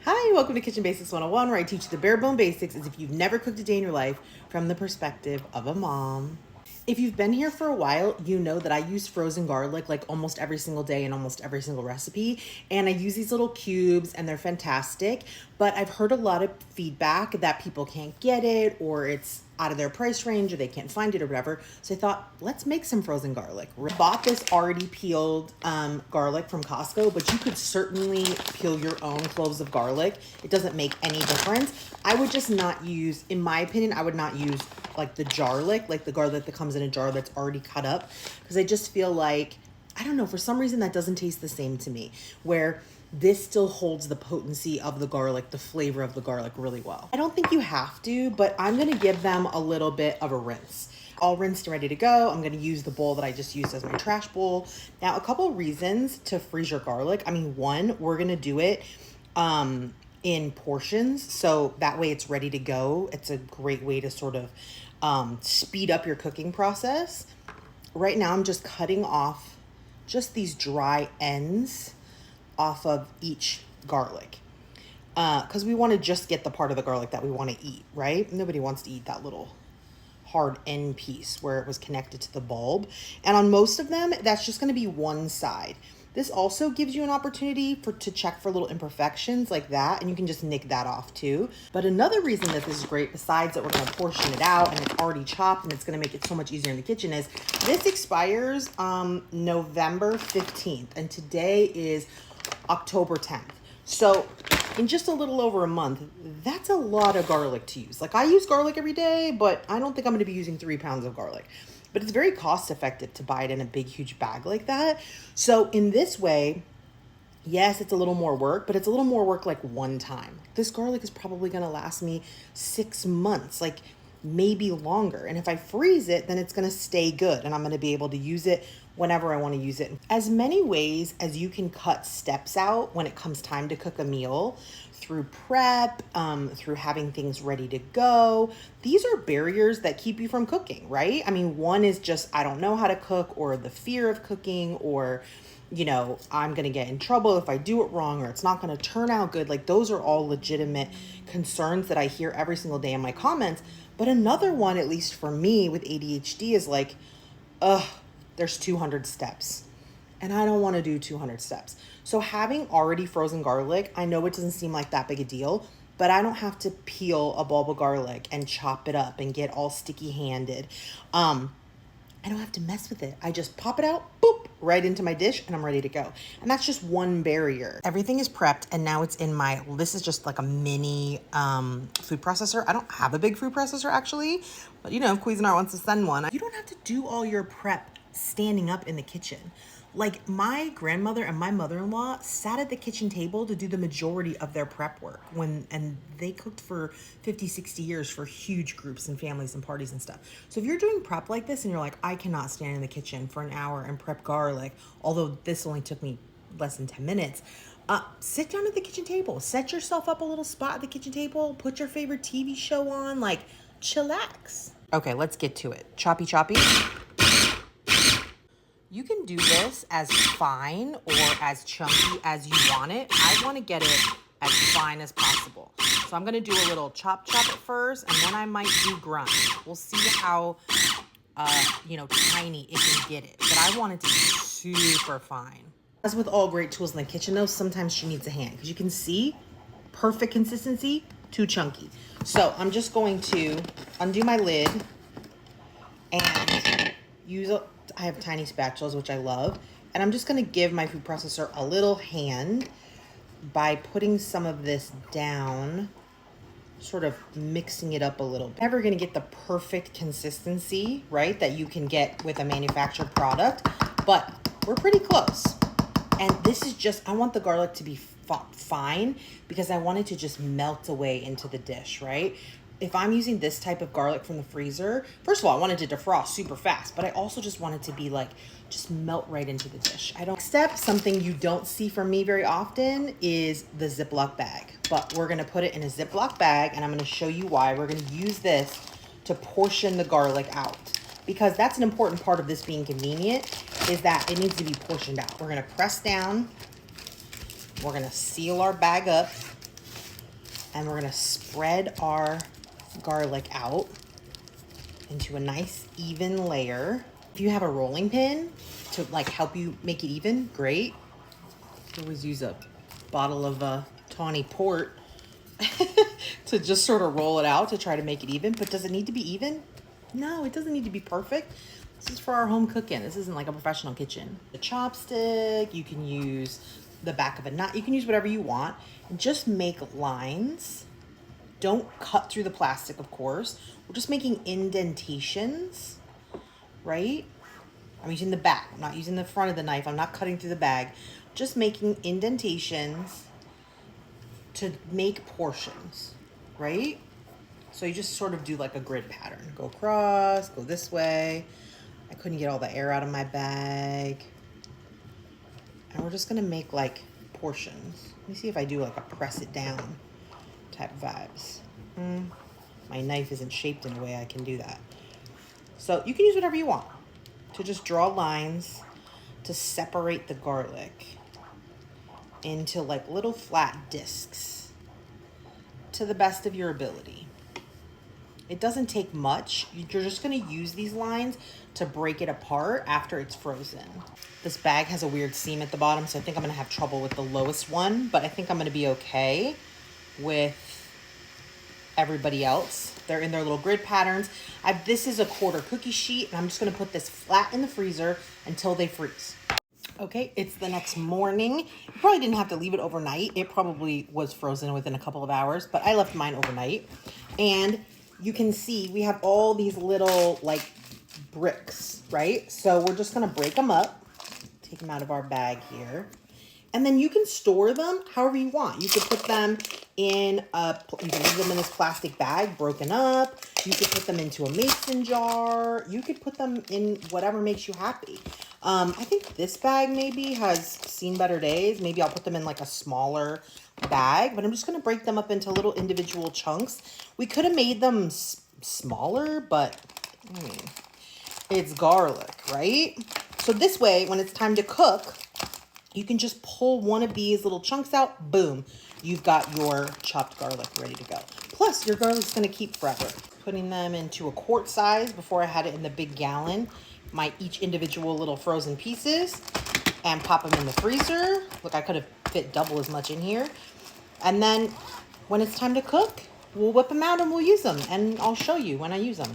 Hi, welcome to Kitchen Basics 101, where I teach you the bare bone basics as if you've never cooked a day in your life from the perspective of a mom. If you've been here for a while, you know that I use frozen garlic like almost every single day in almost every single recipe. And I use these little cubes and they're fantastic. But I've heard a lot of feedback that people can't get it or it's out of their price range or they can't find it or whatever. So I thought, let's make some frozen garlic. I bought this already peeled garlic from Costco, but you could certainly peel your own cloves of garlic. It doesn't make any difference. I would just not use, in my opinion, I would not use like the jarlic, like the garlic that comes in a jar that's already cut up, because I just feel like, I don't know, for some reason that doesn't taste the same to me, where this still holds the potency of the garlic, the flavor of the garlic really well. I don't think you have to, but I'm gonna give them a little bit of a rinse. All rinsed and ready to go. I'm gonna use the bowl that I just used as my trash bowl. Now, a couple of reasons to freeze your garlic. I mean, one, we're gonna do it in portions, so that way it's ready to go. It's a great way to sort of speed up your cooking process. Right now, I'm just cutting off just these dry ends off of each garlic because we want to just get the part of the garlic that we want to eat, right? Nobody wants to eat that little hard end piece where it was connected to the bulb. And on most of them, that's just going to be one side. This also gives you an opportunity to check for little imperfections like that, and you can just nick that off too. But another reason that this is great, besides that we're going to portion it out and it's already chopped and it's going to make it so much easier in the kitchen, is this expires November 15th, and today is October 10th. So in just a little over a month, that's a lot of garlic to use. Like, I use garlic every day, but I don't think I'm going to be using 3 pounds of garlic. But it's very cost effective to buy it in a big, huge bag like that. So in this way, yes, it's a little more work, but it's a little more work like one time. This garlic is probably going to last me 6 months, like maybe longer. And if I freeze it, then it's going to stay good and I'm going to be able to use it whenever I want to use it. As many ways as you can cut steps out when it comes time to cook a meal, through prep, through having things ready to go. These are barriers that keep you from cooking, right? I mean, one is just, I don't know how to cook, or the fear of cooking, or, you know, I'm going to get in trouble if I do it wrong, or it's not going to turn out good. Like, those are all legitimate concerns that I hear every single day in my comments. But another one, at least for me with ADHD, is like, there's 200 steps. And I don't want to do 200 steps. So having already frozen garlic, I know it doesn't seem like that big a deal, but I don't have to peel a bulb of garlic and chop it up and get all sticky handed. I don't have to mess with it. I just pop it out, boop, right into my dish, and I'm ready to go. And that's just one barrier. Everything is prepped, and now it's in my, this is just like a mini food processor. I don't have a big food processor actually, but you know, Cuisinart wants to send one. You don't have to do all your prep standing up in the kitchen. Like, my grandmother and my mother-in-law sat at the kitchen table to do the majority of their prep work and they cooked for 50, 60 years for huge groups and families and parties and stuff. So if you're doing prep like this and you're like, I cannot stand in the kitchen for an hour and prep garlic, although this only took me less than 10 minutes, sit down at the kitchen table, set yourself up a little spot at the kitchen table, put your favorite TV show on, like, chillax. Okay, let's get to it. Choppy, choppy. You can do this as fine or as chunky as you want it. I want to get it as fine as possible. So I'm going to do a little chop at first, and then I might do grind. We'll see how, tiny it can get it. But I want it to be super fine. As with all great tools in the kitchen, though, sometimes she needs a hand. Because you can see, perfect consistency, too chunky. So I'm just going to undo my lid and use I have tiny spatulas, which I love. And I'm just going to give my food processor a little hand by putting some of this down, sort of mixing it up a little bit. Never going to get the perfect consistency, right, that you can get with a manufactured product, but we're pretty close. And this is just, I want the garlic to be fine because I want it to just melt away into the dish, right? If I'm using this type of garlic from the freezer, first of all, I want it to defrost super fast, but I also just want it to be like, just melt right into the dish. Next step, something you don't see from me very often, is the Ziploc bag. But we're gonna put it in a Ziploc bag, and I'm gonna show you why. We're gonna use this to portion the garlic out, because that's an important part of this being convenient, is that it needs to be portioned out. We're gonna press down, we're gonna seal our bag up, And we're gonna spread our garlic out into a nice even layer. If you have a rolling pin to like help you make it even, great. You always use a bottle of tawny port to just sort of roll it out to try to make it even. But does it need to be even? No, it doesn't need to be perfect. This is for our home cooking. This isn't like a professional kitchen. The chopstick, you can use the back of a knife. You can use whatever you want. And just make lines. Don't cut through the plastic, of course. We're just making indentations, right? I'm using the back. I'm not using the front of the knife. I'm not cutting through the bag. Just making indentations to make portions, right? So you just sort of do like a grid pattern. Go across, go this way. I couldn't get all the air out of my bag. And we're just gonna make like portions. Let me see if I do like a press it down type vibes. My knife isn't shaped in a way I can do that. So you can use whatever you want to just draw lines to separate the garlic into like little flat discs to the best of your ability. It doesn't take much. You're just gonna use these lines to break it apart after it's frozen. This bag has a weird seam at the bottom, so I think I'm gonna have trouble with the lowest one, but I think I'm gonna be okay with everybody else. They're in their little grid patterns. This is a quarter cookie sheet, and I'm just gonna put this flat in the freezer until they freeze. Okay, it's the next morning. You probably didn't have to leave it overnight. It probably was frozen within a couple of hours, but I left mine overnight. And you can see we have all these little like bricks, right? So we're just gonna break them up, take them out of our bag here. And then you can store them however you want. You could put them in you can leave them in this plastic bag broken up. You could put them into a mason jar. You could put them in whatever makes you happy. I think this bag maybe has seen better days. Maybe I'll put them in like a smaller bag, but I'm just gonna break them up into little individual chunks. We could have made them smaller, but I mean, it's garlic, right? So this way, when it's time to cook, you can just pull one of these little chunks out, boom, you've got your chopped garlic ready to go. Plus, your garlic's gonna keep forever. Putting them into a quart size before I had it in the big gallon, each individual little frozen pieces, and pop them in the freezer. Look, I could have fit double as much in here. And then when it's time to cook, we'll whip them out and we'll use them, and I'll show you when I use them.